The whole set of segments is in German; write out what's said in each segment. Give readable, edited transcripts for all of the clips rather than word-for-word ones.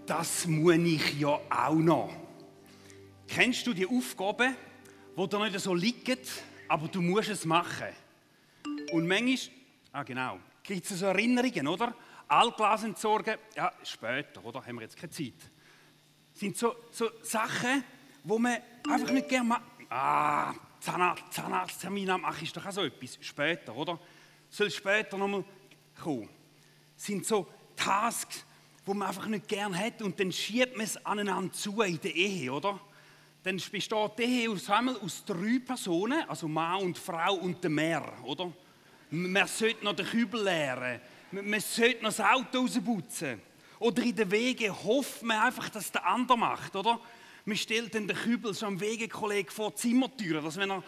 das muss ich ja auch noch. Kennst du die Aufgaben, die dir nicht so liegen, aber du musst es machen? Und manchmal, gibt es so Erinnerungen, oder? Altglas entsorgen, ja, später, oder? Haben wir jetzt keine Zeit. Das sind so Sachen, die man einfach nicht gerne macht. Zahnarzttermin mache ich doch auch so etwas. Später, oder? Soll später nochmal kommen. Das sind so Tasks, die man einfach nicht gerne hat und dann schiebt man es aneinander zu in der Ehe, oder? Dann besteht die Ehe aus 3 Personen, also Mann und Frau und der Mehr, oder? Man sollte noch den Kübel leeren, man sollte noch das Auto rausputzen. Oder in den Wegen hofft man einfach, dass der andere macht, oder? Man stellt dann den Kübel so am Wegekollegen vor die Zimmertür, dass wenn er...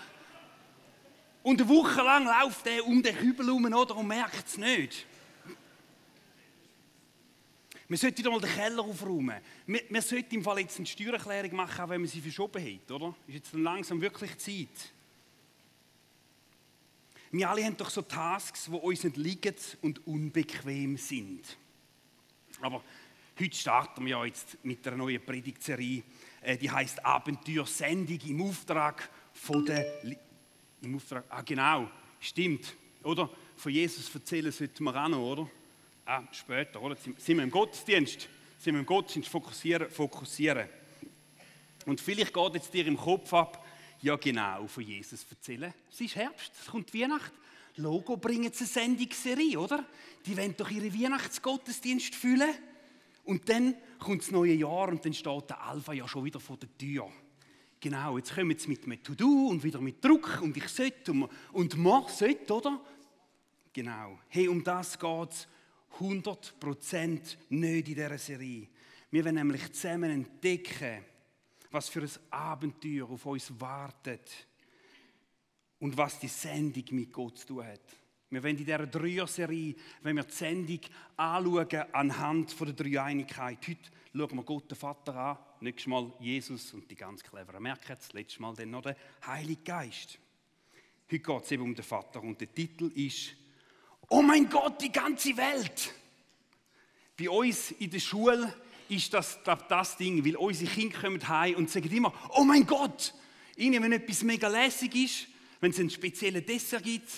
Und eine Woche lang läuft er um den Kübel herum, oder? Und merkt es nicht. Man sollte wieder mal den Keller aufräumen. Man sollte im Fall jetzt eine Steuererklärung machen, auch wenn man sie verschoben hat, oder? Ist jetzt dann langsam wirklich Zeit. Wir alle haben doch so Tasks, die uns nicht liegen und unbequem sind. Aber heute starten wir ja jetzt mit einer neuen Predigtserie. Die heisst Abenteuersendung im Auftrag von der... genau, stimmt, oder? Von Jesus erzählen sollten wir auch noch, oder? Später, oder? Sind wir im Gottesdienst? Fokussieren. Und vielleicht geht jetzt dir im Kopf ab, ja genau, von Jesus erzählen. Es ist Herbst, es kommt Weihnachten. Logo bringen sie eine Sendungsserie, oder? Die wollen doch ihre Weihnachtsgottesdienst füllen. Und dann kommt das neue Jahr und dann steht der Alpha ja schon wieder vor der Tür. Genau, jetzt kommen sie mit einem To-Do und wieder mit Druck und ich sollte und man sollte, oder? Genau. Hey, um das geht es 100% nicht in dieser Serie. Wir wollen nämlich zusammen entdecken, was für ein Abenteuer auf uns wartet und was die Sendung mit Gott zu tun hat. Wir wollen in dieser 3er-Serie, wenn wir die Sendung anschauen anhand von der Dreieinigkeit. Heute schauen wir Gott, den Vater, an, nächstes Mal Jesus und die ganz cleveren merken es, letztes Mal dann noch den Heiligen Geist. Heute geht es eben um den Vater und der Titel ist «Oh mein Gott, die ganze Welt!» Bei uns in der Schule ist das Ding, weil unsere Kinder kommen heim und sagen immer «Oh mein Gott!» Ihnen, wenn etwas mega lässig ist, wenn es einen speziellen Dessert gibt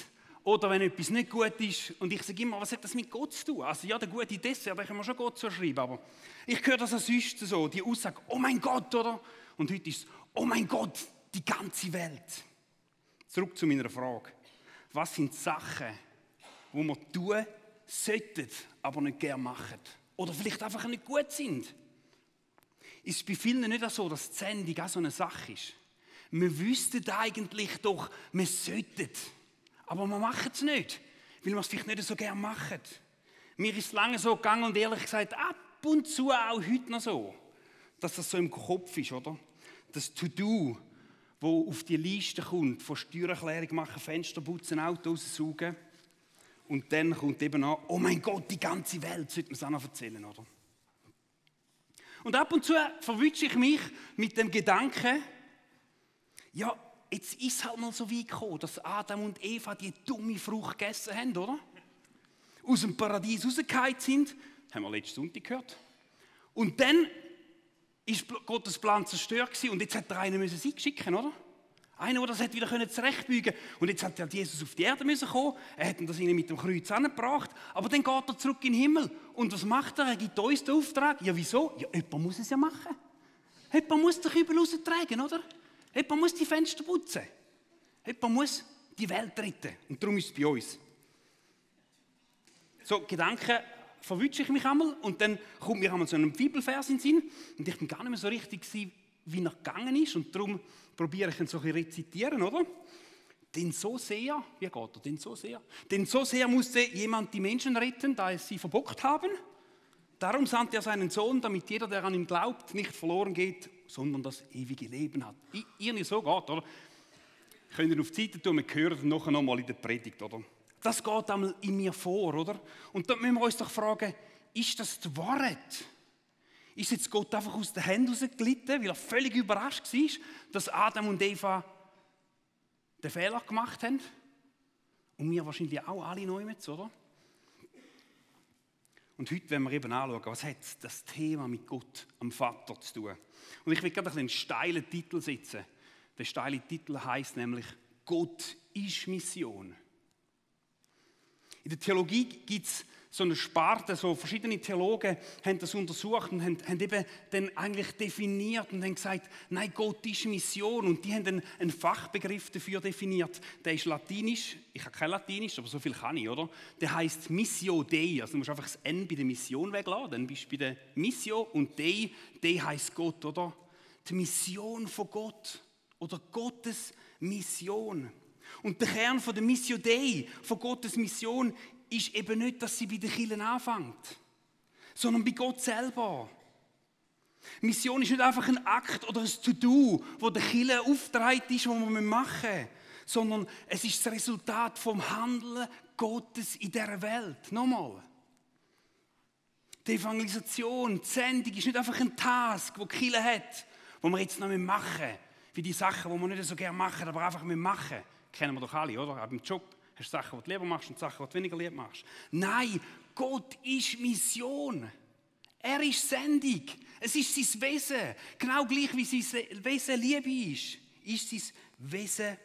oder wenn etwas nicht gut ist. Und ich sage immer, was hat das mit Gott zu tun? Also ja, der gute Dessert, da können wir schon Gott zuschreiben, aber ich höre das auch sonst so, die Aussage «Oh mein Gott!» oder? Und heute ist es «Oh mein Gott, die ganze Welt!» Zurück zu meiner Frage. Was sind Sachen, die wir tun sollten, aber nicht gerne machen? Oder vielleicht einfach nicht gut sind? Ist es bei vielen nicht so, dass die Sendung auch so eine Sache ist? Wir wüssten eigentlich doch, wir sollten, aber wir machen es nicht, weil wir es vielleicht nicht so gerne machen. Mir ist es lange so gegangen und ehrlich gesagt ab und zu auch heute noch so, dass das so im Kopf ist, oder? Das To-Do, wo auf die Liste kommt, von Steuererklärung machen, Fenster putzen, Auto raussaugen. Und dann kommt eben noch, oh mein Gott, die ganze Welt, sollte man es auch noch erzählen, oder? Und ab und zu verwünsche ich mich mit dem Gedanken, ja, jetzt ist es halt mal so weit gekommen, dass Adam und Eva die dumme Frucht gegessen haben, oder? Aus dem Paradies rausgefallen sind, das haben wir letzten Sonntag gehört. Und dann ist Gottes Plan zerstört gewesen und jetzt hat er einen sie schicken, oder? Einer, der das hat wieder zurechtbügen konnte. Und jetzt hat Jesus auf die Erde kommen. Er hat das ihnen mit dem Kreuz angebracht. Aber dann geht er zurück in den Himmel. Und was macht er? Er gibt uns den Auftrag. Ja, wieso? Ja, jemand muss es ja machen. Jemand muss den Kübel raustragen, oder? Jemand muss die Fenster putzen. Jemand muss die Welt retten. Und darum ist es bei uns. So, Gedanken verwünsche ich mich einmal. Und dann kommt mir einmal so ein Bibelvers in den Sinn. Und ich bin gar nicht mehr so richtig gewesen, wie er gegangen ist. Und darum probiere ich ihn so ein bisschen rezitieren, oder? Denn so sehr, wie geht er? Denn so sehr musste jemand die Menschen retten, da es sie verbockt haben. Darum sandte er seinen Sohn, damit jeder, der an ihn glaubt, nicht verloren geht, sondern das ewige Leben hat. Irgendwie so geht, oder? Könnt ihr auf die Seite tun, wir hören es nachher noch mal in der Predigt, oder? Das geht einmal in mir vor, oder? Und da müssen wir uns doch fragen, ist das die Wahrheit? Ist jetzt Gott einfach aus den Händen rausgelitten, weil er völlig überrascht war, dass Adam und Eva den Fehler gemacht haben? Und wir wahrscheinlich auch alle neu mit, oder? Und heute wollen wir eben anschauen, was hat das Thema mit Gott, am Vater, zu tun. Und ich will gerade einen steilen Titel setzen. Der steile Titel heisst nämlich «Gott ist Mission». In der Theologie gibt es so eine Sparte, so verschiedene Theologen haben das untersucht und haben eben dann eigentlich definiert und haben gesagt, nein, Gott ist Mission. Und die haben einen Fachbegriff dafür definiert. Der ist latinisch, ich habe kein Latinisch, aber so viel kann ich, oder? Der heisst Missio Dei, also du musst einfach das N bei der Mission weglassen, dann bist du bei der Missio und Dei heisst Gott, oder? Die Mission von Gott oder Gottes Mission. Und der Kern von der Missio Dei, von Gottes Mission, ist eben nicht, dass sie bei den Kirchen anfängt, sondern bei Gott selber. Mission ist nicht einfach ein Akt oder ein To-Do, wo der Kirche aufgetragen ist, was wir machen müssen, sondern es ist das Resultat vom Handeln Gottes in dieser Welt. Nochmal. Die Evangelisation, die Sendung ist nicht einfach ein Task, den die Kirche hat, wo wir jetzt noch machen müssen, wie die Sachen, die wir nicht so gerne machen, aber einfach machen müssen. Kennen wir doch alle, oder? Auch im Job hast du Sachen, die du lieber machst und Sachen, die du weniger lieb machst. Nein, Gott ist Mission. Er ist Sendung. Es ist sein Wesen. Genau gleich wie sein Wesen Liebe ist sein Wesen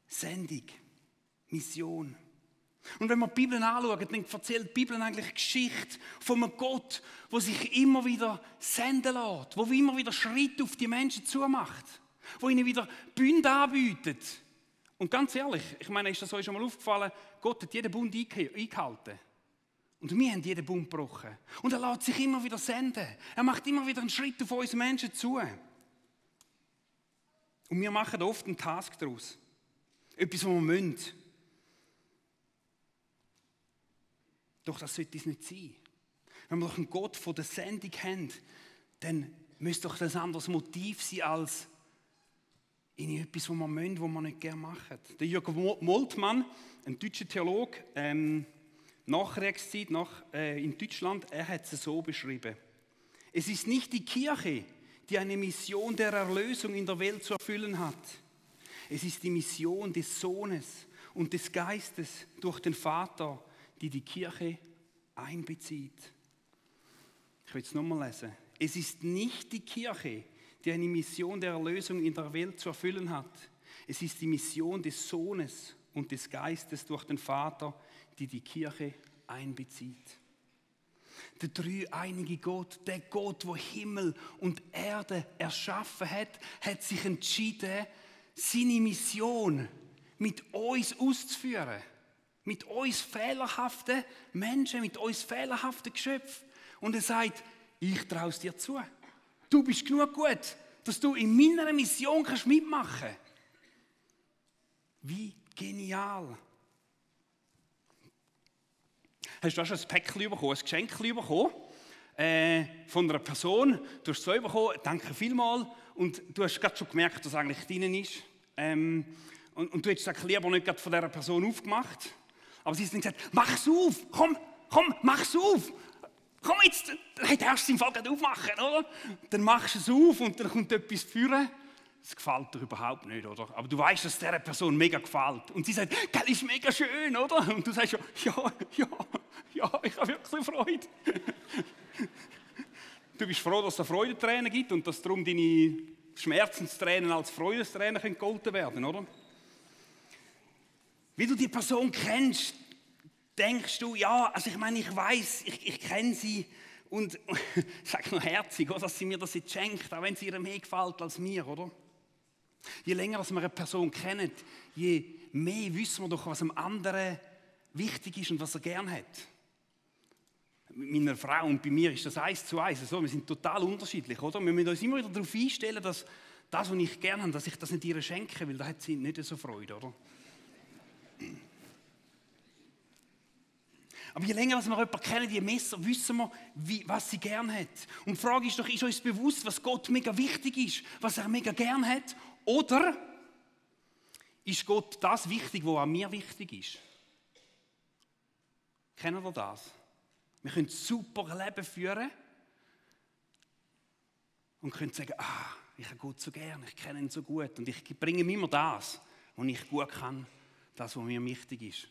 Sendung. Mission. Und wenn wir die Bibel anschauen, dann erzählt die Bibel eigentlich Geschichte von einem Gott, der sich immer wieder senden lässt, der immer wieder Schritte auf die Menschen zumacht, der ihnen wieder Bünde anbietet. Und ganz ehrlich, ich meine, ist das euch schon mal aufgefallen, Gott hat jeden Bund eingehalten. Und wir haben jeden Bund gebrochen. Und er lässt sich immer wieder senden. Er macht immer wieder einen Schritt auf uns Menschen zu. Und wir machen oft einen Task daraus. Etwas, was wir müssen. Doch das sollte es nicht sein. Wenn wir doch einen Gott von der Sendung haben, dann müsste doch das ein anderes Motiv sein als in etwas, was wir müssen, was wir nicht gerne machen. Der Jürgen Moltmann, ein deutscher Theologe, Nachkriegszeit in Deutschland, er hat es so beschrieben. Es ist nicht die Kirche, die eine Mission der Erlösung in der Welt zu erfüllen hat. Es ist die Mission des Sohnes und des Geistes durch den Vater, die die Kirche einbezieht. Ich will es nochmal lesen. Es ist nicht die Kirche, die eine Mission der Erlösung in der Welt zu erfüllen hat. Es ist die Mission des Sohnes und des Geistes durch den Vater, die die Kirche einbezieht. Der dreieinige Gott, der Gott, der Himmel und Erde erschaffen hat, hat sich entschieden, seine Mission mit uns auszuführen. Mit uns fehlerhaften Menschen, mit uns fehlerhaften Geschöpfen. Und er sagt, ich traue es dir zu. Du bist genug gut, dass du in meiner Mission mitmachen kannst. Wie genial. Hast du auch schon ein Päckchen bekommen, ein Geschenk bekommen von einer Person? Du hast es so bekommen, danke vielmals. Und du hast gerade schon gemerkt, dass eigentlich drin ist. Und du hättest es lieber nicht gerade von dieser Person aufgemacht. Aber sie hat dann gesagt, mach es auf, komm, mach es auf. Komm jetzt, dann darfst du es im Fall gerade aufmachen, oder? Dann machst du es auf und dann kommt etwas führen. Das gefällt dir überhaupt nicht, oder? Aber du weißt, dass es dieser Person mega gefällt. Und sie sagt, das ist mega schön, oder? Und du sagst ja, ich habe wirklich Freude. Du bist froh, dass es Freudentränen gibt und dass darum deine Schmerzenstränen als Freudentränen gegolten werden können, oder? Wie du die Person kennst, denkst du, ja, also ich meine, ich weiss, ich kenne sie und sag noch herzig, dass sie mir das jetzt schenkt, auch wenn sie ihr mehr gefällt als mir, oder? Je länger dass wir eine Person kennen, je mehr wissen wir doch, was dem anderen wichtig ist und was er gern hat. Mit meiner Frau und bei mir ist das 1:1. So, wir sind total unterschiedlich, oder? Wir müssen uns immer wieder darauf einstellen, dass das, was ich gerne habe, dass ich das nicht ihr schenke, weil da hat sie nicht so Freude, oder? Aber je länger wir jemanden kennen, je mehr wissen wir, was sie gern hat. Und die Frage ist doch, ist uns bewusst, was Gott mega wichtig ist, was er mega gern hat? Oder ist Gott das wichtig, was an mir wichtig ist? Kennen wir das? Wir können super Leben führen und können sagen, ich habe Gott so gern, ich kenne ihn so gut und ich bringe ihm immer das, was ich gut kann, das, was mir wichtig ist.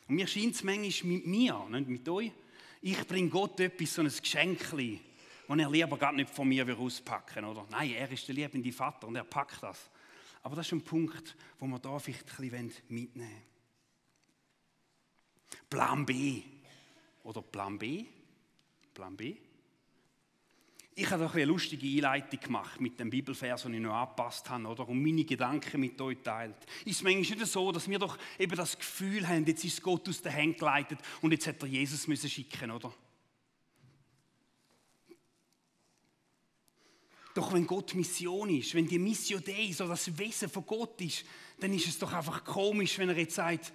Und mir scheint es manchmal mit mir, nicht mit euch, Ich bringe Gott etwas, so ein Geschenkchen, das er lieber gar nicht von mir auspacken will. Nein, er ist der liebende Vater und er packt das. Aber das ist ein Punkt, wo wir da vielleicht ein bisschen mitnehmen wollen. Plan B. Oder Plan B? Plan B? Ich habe doch eine lustige Einleitung gemacht mit dem Bibelvers, den ich noch angepasst habe, oder? Und meine Gedanken mit euch teilt. Ist es manchmal nicht so, dass wir doch eben das Gefühl haben, jetzt ist Gott aus den Händen geleitet und jetzt hätte er Jesus müssen schicken, oder? Doch wenn Gott Mission ist, wenn die Mission Dei, so das Wesen von Gott ist, dann ist es doch einfach komisch, wenn er jetzt sagt,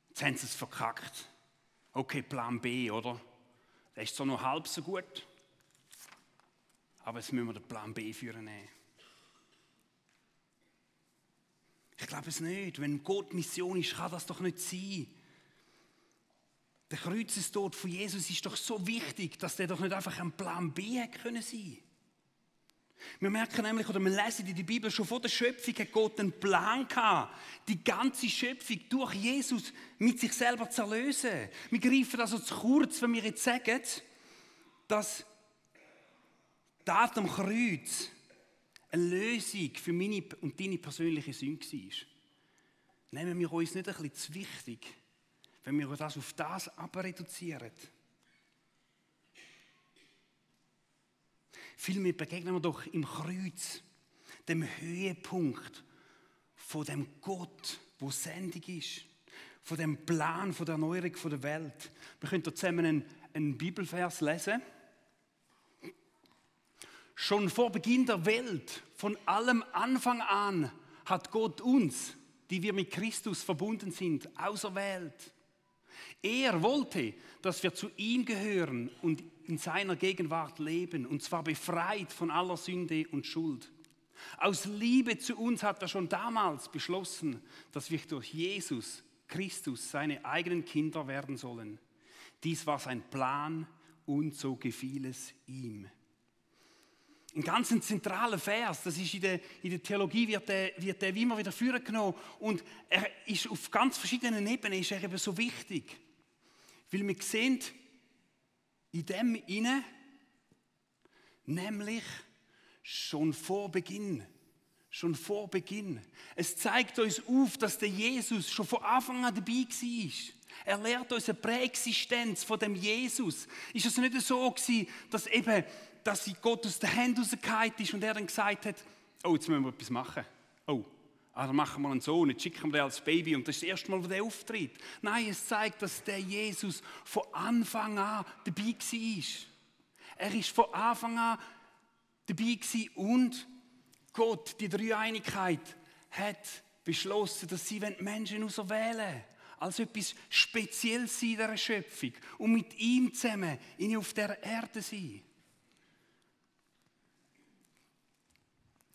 jetzt haben sie es verkackt. Okay, Plan B, oder? Der ist zwar noch halb so gut, aber jetzt müssen wir den Plan B führen. Ich glaube es nicht. Wenn Gott Mission ist, kann das doch nicht sein. Der Kreuzestod von Jesus ist doch so wichtig, dass der doch nicht einfach ein Plan B hätte können sein. Wir merken nämlich, oder wir lesen in der Bibel, schon vor der Schöpfung hat Gott einen Plan gehabt, die ganze Schöpfung durch Jesus mit sich selber zu erlösen. Wir greifen also zu kurz, wenn wir jetzt sagen, dass Tat am Kreuz eine Lösung für meine und deine persönliche Sünde war. Nehmen wir uns nicht ein bisschen zu wichtig, wenn wir das auf das reduzieren. Vielmehr begegnen wir doch im Kreuz dem Höhepunkt von dem Gott, der sendig ist, von dem Plan von der Erneuerung der Welt. Wir können hier zusammen einen Bibelvers lesen. Schon vor Beginn der Welt, von allem Anfang an, hat Gott uns, die wir mit Christus verbunden sind, auserwählt. Er wollte, dass wir zu ihm gehören und in seiner Gegenwart leben, und zwar befreit von aller Sünde und Schuld. Aus Liebe zu uns hat er schon damals beschlossen, dass wir durch Jesus Christus seine eigenen Kinder werden sollen. Dies war sein Plan und so gefiel es ihm. Ein ganz zentraler Vers, das ist in der Theologie wird der immer wieder vorgenommen und er ist auf ganz verschiedenen Ebenen ist er eben so wichtig. Weil wir sehen in dem inne, nämlich schon vor Beginn. Es zeigt uns auf, dass der Jesus schon von Anfang an dabei war. Er lehrt uns eine Präexistenz von dem Jesus. Ist es nicht so gewesen, dass Gott aus den Händen rausgefallen ist und er dann gesagt hat, oh, jetzt müssen wir etwas machen. Oh, dann machen wir einen Sohn, jetzt schicken wir den als Baby und das ist das erste Mal, wo der auftritt. Nein, es zeigt, dass der Jesus von Anfang an dabei war. Er ist von Anfang an dabei gewesen und Gott, die Dreieinigkeit, hat beschlossen, dass sie Menschen auserwählen wollen. Als etwas Spezielles in dieser Schöpfung und mit ihm zusammen auf dieser Erde sein.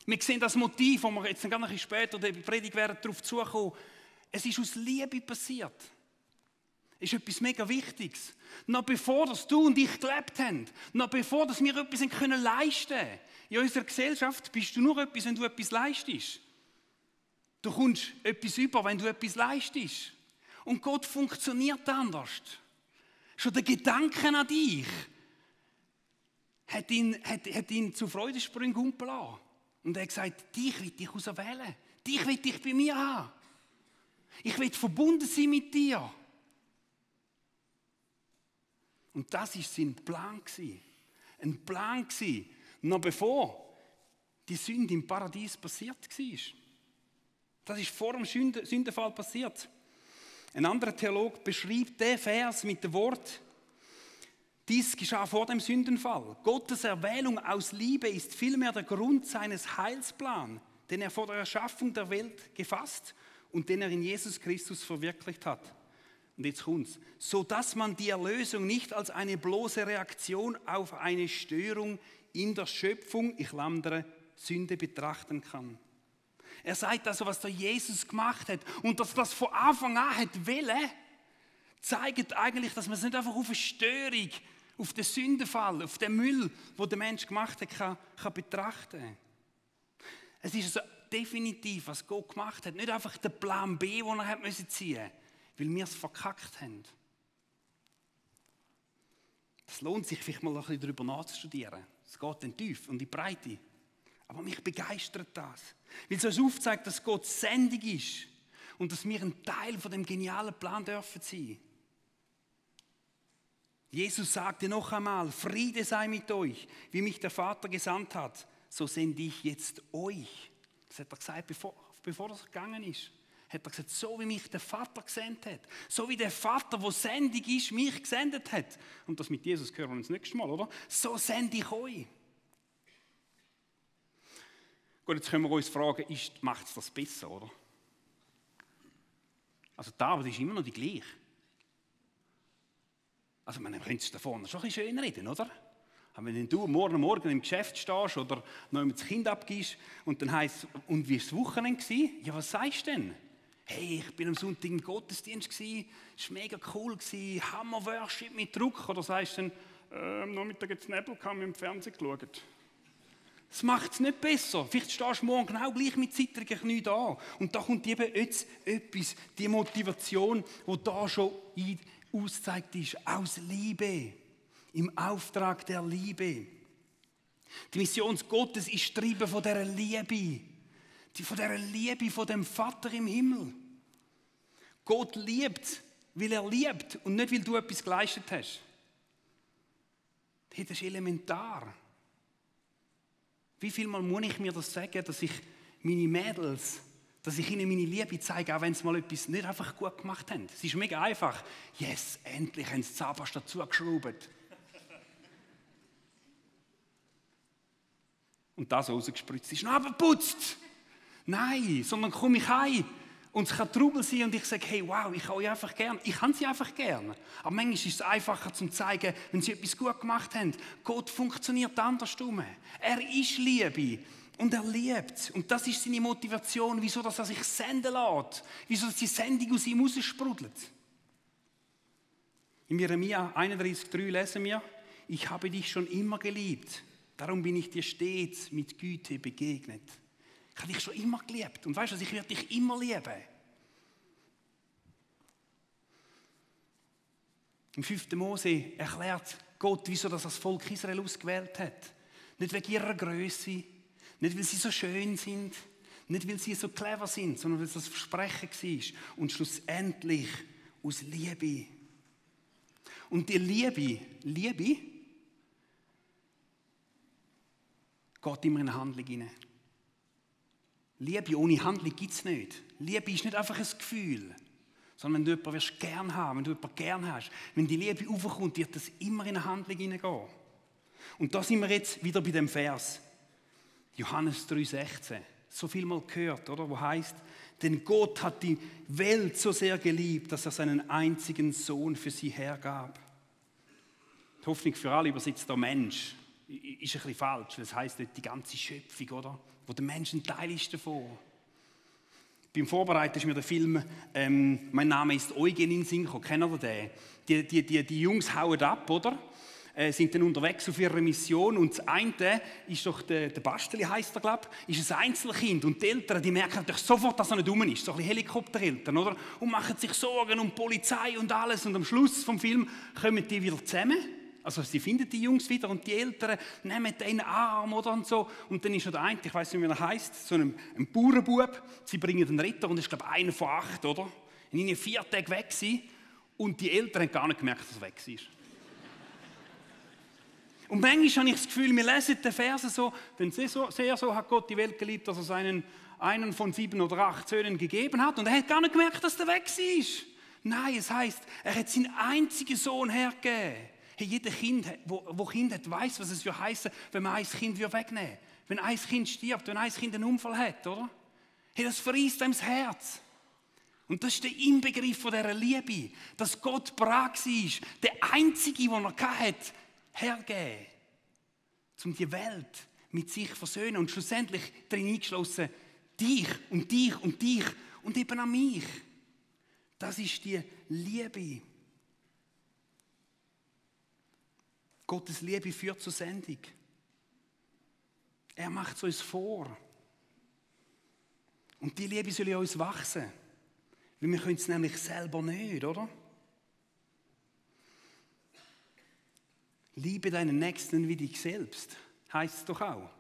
Wir sehen das Motiv, wo wir jetzt ein bisschen später in der Predigt werden darauf zukommen. Es ist aus Liebe passiert. Es ist etwas mega Wichtiges. Noch bevor dass du und ich gelebt haben, noch bevor dass wir etwas leisten können. In unserer Gesellschaft bist du nur etwas, wenn du etwas leistest. Du kommst etwas über, wenn du etwas leistest. Und Gott funktioniert anders. Schon der Gedanke an dich hat ihn zu Freudensprüngen umgelassen. Und er hat gesagt, dich will ich auserwählen. Dich will ich bei mir haben. Ich will verbunden sein mit dir. Und das war sein Plan. Ein Plan, noch bevor die Sünde im Paradies passiert war. Das ist vor dem Sündenfall passiert. Ein anderer Theologe beschreibt den Vers mit dem Wort, dies geschah vor dem Sündenfall. Gottes Erwählung aus Liebe ist vielmehr der Grund seines Heilsplans, den er vor der Erschaffung der Welt gefasst und den er in Jesus Christus verwirklicht hat. Und jetzt kommt's. So dass man die Erlösung nicht als eine bloße Reaktion auf eine Störung in der Schöpfung, ich klammere, Sünde betrachten kann. Er sagt also, was der Jesus gemacht hat und dass das von Anfang an hat wollen, zeigt eigentlich, dass man es nicht einfach auf eine Störung, auf den Sündenfall, auf den Müll, den der Mensch gemacht hat, kann betrachten. Es ist also definitiv, was Gott gemacht hat, nicht einfach der Plan B, den er ziehen musste, weil wir es verkackt haben. Das lohnt sich, vielleicht mal ein bisschen darüber nachzustudieren. Es geht dann tief und in die Breite. Aber mich begeistert das. Weil es uns aufzeigt, dass Gott sendig ist und dass wir ein Teil von dem genialen Plan dürfen sein. Jesus sagte noch einmal, Friede sei mit euch, wie mich der Vater gesandt hat, so sende ich jetzt euch. Das hat er gesagt, bevor er gegangen ist. Hat er gesagt, so wie mich der Vater gesendet hat. So wie der Vater, der sendig ist, mich gesendet hat. Und das mit Jesus hören wir uns nächstes Mal, oder? So sende ich euch. Gut, jetzt können wir uns fragen, macht es das besser, oder? Also die Arbeit ist immer noch die gleiche. Also man könnte es da vorne schon ein bisschen schön reden, oder? Aber wenn du morgen im Geschäft stehst oder noch das Kind abgibst und dann heisst und wie war das Wochenende? Ja, was sagst du denn? Hey, ich bin am Sonntag im Gottesdienst, es war mega cool, Hammer Worship mit Druck. Oder sagst du dann, am Nachmittag hat es Nebel, haben wir im Fernsehen geschaut. Das macht es nicht besser. Vielleicht stehst du morgen auch gleich mit zittrigen Knien da. Und da kommt eben jetzt etwas, die Motivation, die da schon ausgezeigt ist, aus Liebe, im Auftrag der Liebe. Die Mission Gottes ist getrieben von dieser Liebe, von dieser Liebe von dem Vater im Himmel. Gott liebt, weil er liebt und nicht, weil du etwas geleistet hast. Das ist elementar. Wie viel Mal muss ich mir das sagen, dass ich meine Mädels, dass ich ihnen meine Liebe zeige, auch wenn sie mal etwas nicht einfach gut gemacht haben. Es ist mega einfach. Yes, endlich haben sie die Zahnpasta dazugeschraubt. Und das rausgespritzt ist, aber putzt! Nein, sondern komme ich heim und es kann Trubel sein und ich sage, hey, wow, ich habe euch einfach gern. Ich habe sie einfach gern. Aber manchmal ist es einfacher zu zeigen, wenn sie etwas gut gemacht haben. Gott funktioniert andersrum. Er ist Liebe und er liebt. Und das ist seine Motivation, wieso dass er sich senden lässt. Wieso dass die Sendung aus ihm raussprudelt. In Jeremia 31,3 lesen wir, ich habe dich schon immer geliebt, darum bin ich dir stets mit Güte begegnet. Ich habe dich schon immer geliebt. Und weißt du, ich werde dich immer lieben. Im 5. Mose erklärt Gott, wieso das Volk Israel ausgewählt hat. Nicht wegen ihrer Größe, nicht weil sie so schön sind, nicht weil sie so clever sind, sondern weil es das Versprechen war. Und schlussendlich aus Liebe. Und die Liebe geht immer in eine Handlung hinein. Liebe ohne Handlung gibt es nicht. Liebe ist nicht einfach ein Gefühl, sondern wenn du jemanden gern haben, wenn du jemanden gern hast, wenn die Liebe aufkommt, wird das immer in eine Handlung hineingehen. Und da sind wir jetzt wieder bei dem Vers. Johannes 3,16. So viel mal gehört, oder? Wo heißt, denn Gott hat die Welt so sehr geliebt, dass er seinen einzigen Sohn für sie hergab. Die Hoffnung für alle übersetzt der Mensch. Ist ein bisschen falsch, das heisst nicht die ganze Schöpfung, oder? Wo der Mensch ein Teil ist davon. Beim Vorbereiten ist mir der Film «Mein Name ist Eugen» in den Sinn gekommen. Kennt ihr den? Die Jungs hauen ab, oder? Sind dann unterwegs auf ihrer Mission und das eine ist doch, der Basteli heisst er, glaube ich, ist ein Einzelkind und die Eltern, die merken natürlich sofort, dass er nicht dumm ist, so ein bisschen Helikoptereltern, oder? Und machen sich Sorgen um Polizei und alles und am Schluss vom Film kommen die wieder zusammen. Also sie finden die Jungs wieder und die Eltern nehmen den Arm oder und so. Und dann ist noch der eine, ich weiß nicht, wie er heißt, so ein Bauernbub. Sie bringen den Ritter und das ist, glaube ich, einer von 8, oder? Und ihnen 4 Tage weg sind und die Eltern haben gar nicht gemerkt, dass er weg ist. Und manchmal habe ich das Gefühl, wir lesen den Versen so, denn sehr so hat Gott die Welt geliebt, dass er einen von 7 oder 8 Söhnen gegeben hat und er hat gar nicht gemerkt, dass der weg ist. Nein, es heisst, er hat seinen einzigen Sohn hergegeben. Hey, jeder Kind, wo Kind hat, weiss, was es heissen, wenn man ein Kind wegnehmen würde. Wenn ein Kind stirbt, wenn ein Kind einen Unfall hat, oder? Hey, das verreist einem das Herz. Und das ist der Inbegriff von dieser Liebe, dass Gott bereit war, der Einzige, den er hatte, hergeben, um die Welt mit sich zu versöhnen und schlussendlich darin eingeschlossen, dich und dich und dich und eben an mich. Das ist die Liebe. Gottes Liebe führt zur Sendung. Er macht es uns vor. Und die Liebe soll in uns wachsen. Weil wir können es nämlich selber nicht, oder? Liebe deinen Nächsten wie dich selbst, heißt es doch auch.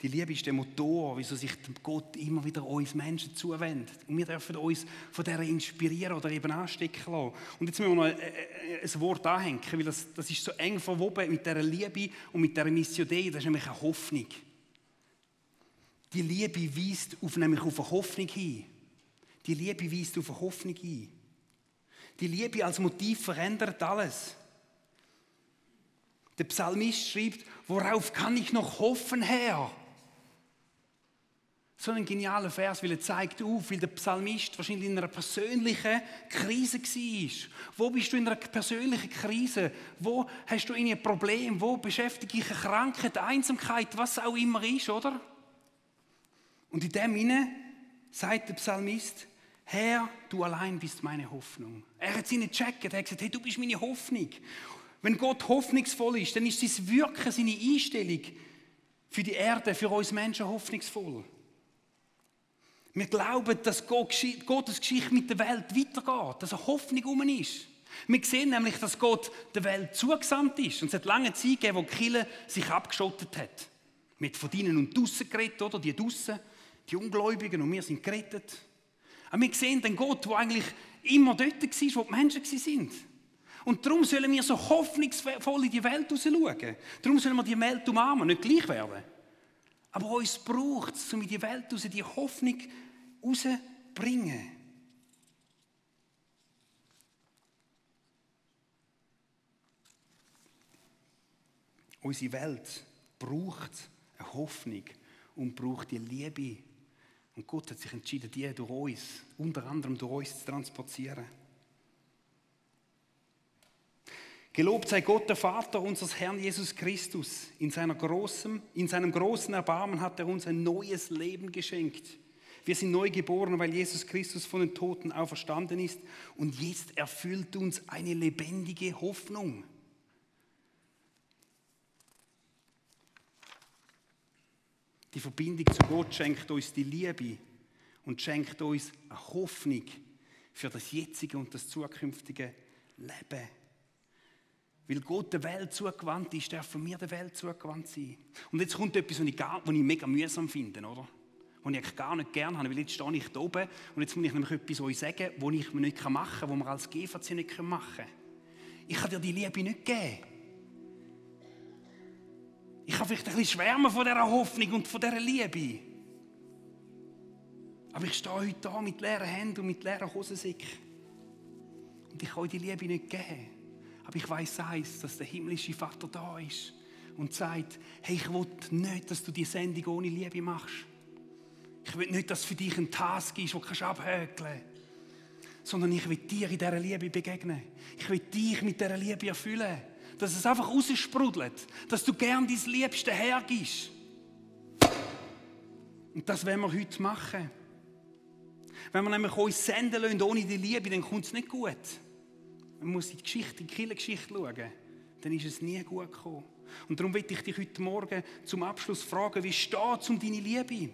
Die Liebe ist der Motor, wieso sich Gott immer wieder uns Menschen zuwendet. Und wir dürfen uns von der inspirieren oder eben anstecken lassen. Und jetzt müssen wir noch ein Wort anhängen, weil das ist so eng verwoben mit dieser Liebe und mit dieser Mission Dei. Das ist nämlich eine Hoffnung. Die Liebe weist nämlich auf eine Hoffnung hin. Die Liebe weist auf eine Hoffnung hin. Die Liebe als Motiv verändert alles. Der Psalmist schreibt, worauf kann ich noch hoffen, Herr? So ein genialer Vers, weil er zeigt auf, weil der Psalmist wahrscheinlich in einer persönlichen Krise war. Wo bist du in einer persönlichen Krise? Wo hast du ein Problem? Wo beschäftigt dich eine Krankheit, Einsamkeit, was auch immer ist, oder? Und in dem Sinne sagt der Psalmist, Herr, du allein bist meine Hoffnung. Er hat sie nicht gecheckt, er hat gesagt, hey, du bist meine Hoffnung. Wenn Gott hoffnungsvoll ist, dann ist sein Wirken, seine Einstellung für die Erde, für uns Menschen hoffnungsvoll. Wir glauben, dass Gottes Geschichte mit der Welt weitergeht, dass eine Hoffnung um ist. Wir sehen nämlich, dass Gott der Welt zugesandt ist. Und es hat lange Zeit gegeben, wo die Kirche sich abgeschottet hat. Mit von drinnen und draussen geredet, oder? Die draussen, die Ungläubigen, und wir sind gerettet. Aber wir sehen den Gott, der eigentlich immer dort war, wo die Menschen waren. Und darum sollen wir so hoffnungsvoll in die Welt rausschauen. Darum sollen wir die Welt umarmen, nicht gleich werden. Aber uns braucht es, um in die Welt raus die Hoffnung rauszubringen. Unsere Welt braucht eine Hoffnung und braucht die Liebe. Und Gott hat sich entschieden, die durch uns, unter anderem durch uns, zu transportieren. Gelobt sei Gott, der Vater unseres Herrn Jesus Christus. In seinem großen Erbarmen hat er uns ein neues Leben geschenkt. Wir sind neu geboren, weil Jesus Christus von den Toten auferstanden ist. Und jetzt erfüllt uns eine lebendige Hoffnung. Die Verbindung zu Gott schenkt uns die Liebe und schenkt uns eine Hoffnung für das jetzige und das zukünftige Leben. Weil Gott der Welt zugewandt ist, dürfen wir der Welt zugewandt sein. Und jetzt kommt etwas, was ich mega mühsam finde, oder? Was ich eigentlich gar nicht gerne habe, weil jetzt stehe ich da oben und jetzt muss ich nämlich etwas euch sagen, was ich mir nicht machen kann, was wir als GVC nicht machen können. Ich kann dir die Liebe nicht geben. Ich kann vielleicht ein bisschen schwärmen von dieser Hoffnung und von dieser Liebe. Aber ich stehe heute da mit leeren Händen und mit leeren Hosensäcken. Und ich kann euch die Liebe nicht geben. Aber ich weiss eins, dass der himmlische Vater da ist und sagt, hey, ich will nicht, dass du die Sendung ohne Liebe machst. Ich will nicht, dass es für dich ein Task ist, den du abhökeln kannst. Sondern ich will dir in dieser Liebe begegnen. Ich will dich mit dieser Liebe erfüllen. Dass es einfach raussprudelt. Dass du gern dein Liebste hergibst. Und das wollen wir heute machen. Wenn wir nämlich uns senden lassen ohne die Liebe, dann kommt es nicht gut. Man muss in die Kirchengeschichte schauen. Dann ist es nie gut gekommen. Und darum will ich dich heute Morgen zum Abschluss fragen, wie steht es um deine Liebe?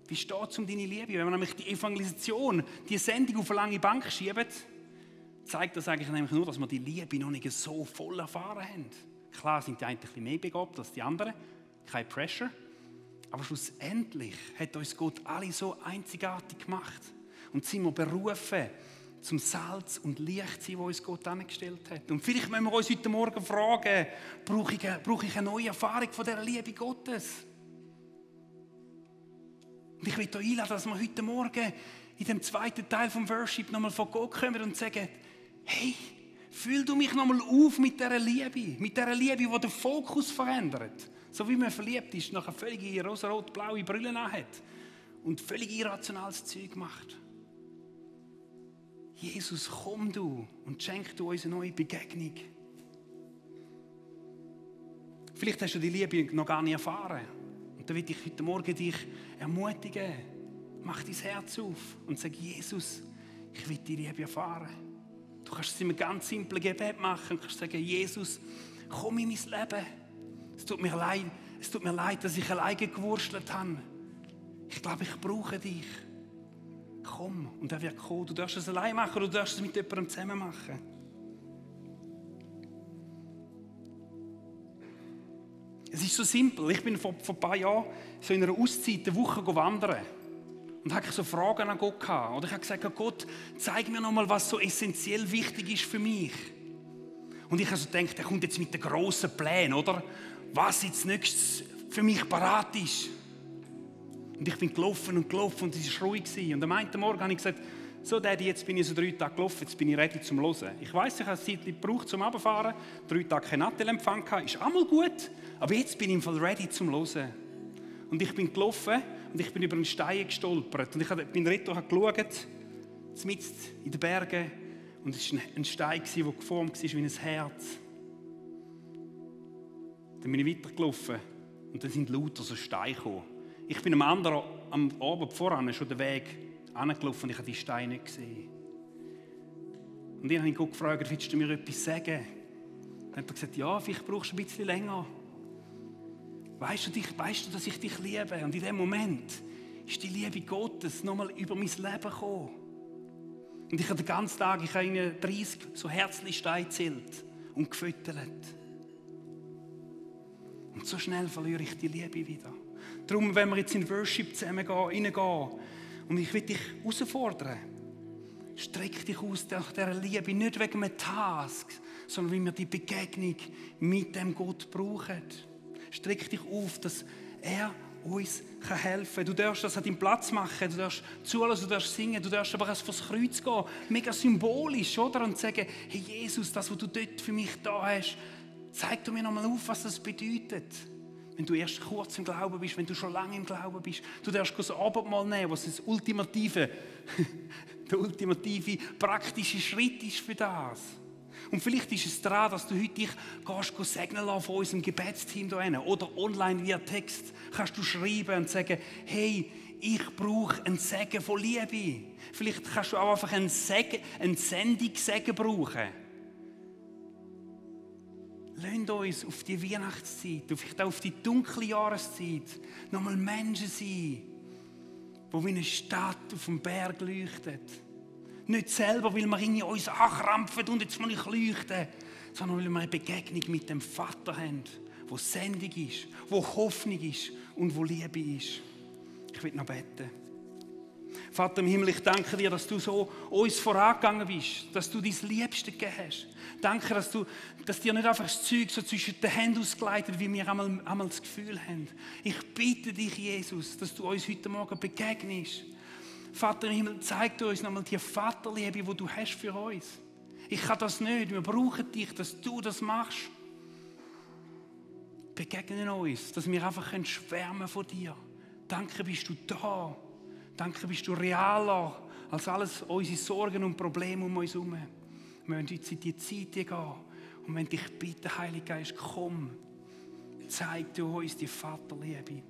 Wie steht es um deine Liebe? Wenn wir nämlich die Evangelisation, die Sendung auf eine lange Bank schieben, zeigt das eigentlich nämlich nur, dass wir die Liebe noch nicht so voll erfahren haben. Klar sind die einen ein bisschen mehr begabt als die anderen, kein Pressure. Aber schlussendlich hat uns Gott alle so einzigartig gemacht. Und sind wir berufen, zum Salz und Licht zu sein, das uns Gott angestellt hat. Und vielleicht müssen wir uns heute Morgen fragen, brauche ich eine neue Erfahrung von dieser Liebe Gottes? Und ich will euch einladen, dass wir heute Morgen in dem zweiten Teil vom Worship nochmal von Gott kommen und sagen, hey, füll du mich nochmal auf mit dieser Liebe, die den Fokus verändert. So wie man verliebt ist, nachher völlig rosarot-blaue Brille hat und völlig irrationales Zeug macht. Jesus, komm du und schenk du uns eine neue Begegnung. Vielleicht hast du die Liebe noch gar nicht erfahren. Und da will ich heute Morgen dich ermutigen. Mach dein Herz auf und sag, Jesus, ich will die Liebe erfahren. Du kannst es in einem ganz simplen Gebet machen und kannst sagen, Jesus, komm in mein Leben. Es tut mir leid, dass ich alleine gewurstelt habe. Ich glaube, ich brauche dich. Komm. Und er wird kommen. Du darfst es allein machen oder du darfst es mit jemandem zusammen machen. Es ist so simpel. Ich bin vor ein paar Jahren so in einer Auszeit eine Woche wandern. Und habe so Fragen an Gott gehabt. Oder ich habe gesagt, Gott, zeig mir nochmal, was so essentiell wichtig ist für mich. Und ich habe so gedacht, er kommt jetzt mit den grossen Plänen, oder? Was jetzt nächstes für mich parat ist. Und ich bin gelaufen und es war ruhig. Und am einen Morgen habe ich gesagt, so Daddy, jetzt bin ich so 3 Tage gelaufen, jetzt bin ich ready zum Hören. Ich weiss, ich habe Zeit gebraucht zum Runterfahren, 3 Tage keinen Nattelempfang gehabt, ist auch mal gut, aber jetzt bin ich im Fall ready zum Hören. Und ich bin gelaufen und ich bin über einen Stein gestolpert. Und ich habe bin Reto geschaut, mitten in den Bergen, und es war ein Stein, der geformt war wie ein Herz. Dann bin ich weitergelaufen und dann sind lauter so Steine gekommen. Ich bin am Abend voran schon den Weg angelaufen und ich habe die Steine nicht gesehen. Und dann habe ich Gott gefragt, willst du mir etwas sagen? Dann hat er gesagt, ja, vielleicht brauchst du ein bisschen länger. Weißt du, dass ich dich liebe? Und in dem Moment ist die Liebe Gottes nochmal über mein Leben gekommen. Und ich habe den ganzen Tag, ich habe ihnen 30 so Herzli-Steine gezählt und gefüttert. Und so schnell verliere ich die Liebe wieder. Darum, wenn wir jetzt in Worship zusammen reingehen, und ich will dich herausfordern, streck dich aus nach dieser Liebe, nicht wegen einem Task, sondern weil wir die Begegnung mit dem Gott brauchen. Streck dich auf, dass er uns helfen kann. Du darfst das an deinem Platz machen, du darfst zuhören, du darfst singen, du darfst aber erst vors Kreuz gehen. Mega symbolisch, oder? Und sagen, hey Jesus, das, was du dort für mich da hast, zeig du mir nochmal auf, was das bedeutet. Wenn du erst kurz im Glauben bist, wenn du schon lange im Glauben bist, du darfst das Abendmahl nehmen, was der ultimative praktische Schritt ist für das. Und vielleicht ist es daran, dass du heute dich segnen lassen von unserem Gebetsteam hier hinten. Oder online via Text kannst du schreiben und sagen, hey, ich brauche einen Segen von Liebe. Vielleicht kannst du auch einfach einen Sendungssegen brauchen. Lasst uns auf die Weihnachtszeit, vielleicht auch auf die dunkle Jahreszeit, nochmal Menschen sein, die wie eine Stadt auf dem Berg leuchten. Nicht selber, weil wir uns ankrampfen und jetzt muss ich leuchten, sondern weil wir eine Begegnung mit dem Vater haben, wo Sendung ist, wo Hoffnung ist und wo Liebe ist. Ich will noch beten. Vater im Himmel, ich danke dir, dass du so uns vorangegangen bist, dass du dein Liebste gegeben hast. Danke, dass dir nicht einfach das Zeug so zwischen den Händen ausgeleitet, wie wir einmal das Gefühl haben. Ich bitte dich, Jesus, dass du uns heute Morgen begegnest. Vater im Himmel, zeig dir uns nochmal die Vaterliebe, die du hast für uns. Ich kann das nicht, wir brauchen dich, dass du das machst. Begegne uns, dass wir einfach schwärmen von dir. Danke, bist du da. Danke, bist du realer als alles unsere Sorgen und Probleme um uns herum. Wir wollen jetzt in die Zeit gehen und wenn dich bitte, Heiliger Geist, komm, zeig du uns die Vaterliebe.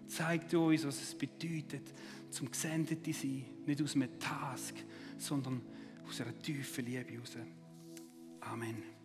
Zeig du uns, was es bedeutet, zum Gesendete sein. Nicht aus einem Task, sondern aus einer tiefen Liebe heraus. Amen.